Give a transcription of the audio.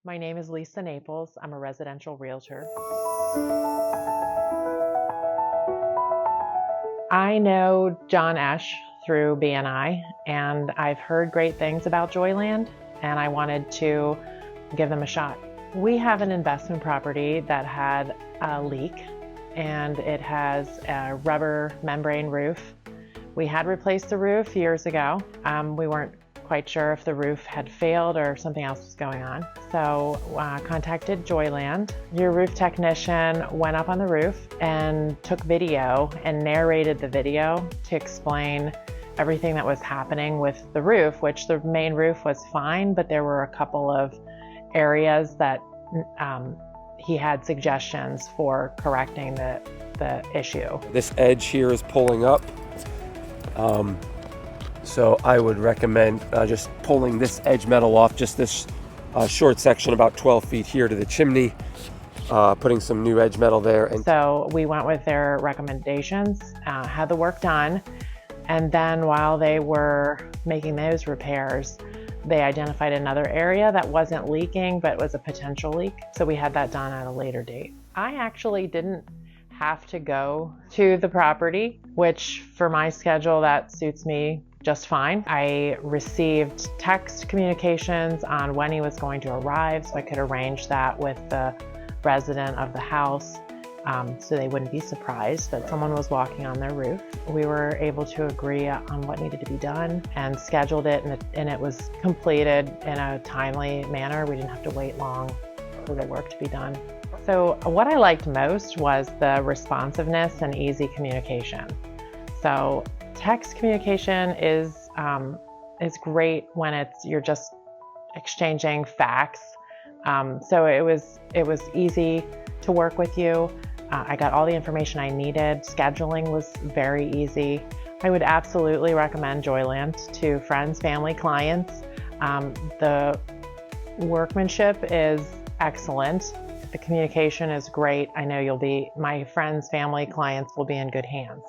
My name is Lisa Naples. I'm a residential realtor. I know John Esch through BNI, and I've heard great things about Joyland, and I wanted to give them a shot. We have an investment property that had a leak, and it has a rubber membrane roof. We had replaced the roof years ago. We weren't quite sure if the roof had failed or something else was going on. So contacted Joyland. Your roof technician went up on the roof and took video and narrated the video to explain everything that was happening with the roof, which the main roof was fine, but there were a couple of areas that he had suggestions for correcting the issue. This edge here is pulling up. So I would recommend just pulling this edge metal off, just this short section about 12 feet here to the chimney, putting some new edge metal there. And so we went with their recommendations, had the work done, and then while they were making those repairs, they identified another area that wasn't leaking but was a potential leak. So we had that done at a later date. I actually didn't have to go to the property, which for my schedule, that suits me just fine. I received text communications on when he was going to arrive, so I could arrange that with the resident of the house, so they wouldn't be surprised that someone was walking on their roof. We were able to agree on what needed to be done and scheduled it, and it was completed in a timely manner. We didn't have to wait long for the work to be done. So what I liked most was the responsiveness and easy communication. So text communication is great when you're just exchanging facts. So it was easy to work with you. I got all the information I needed. Scheduling was very easy. I would absolutely recommend Joyland to friends, family, clients. The workmanship is excellent. The communication is great. I know my friends, family, clients will be in good hands.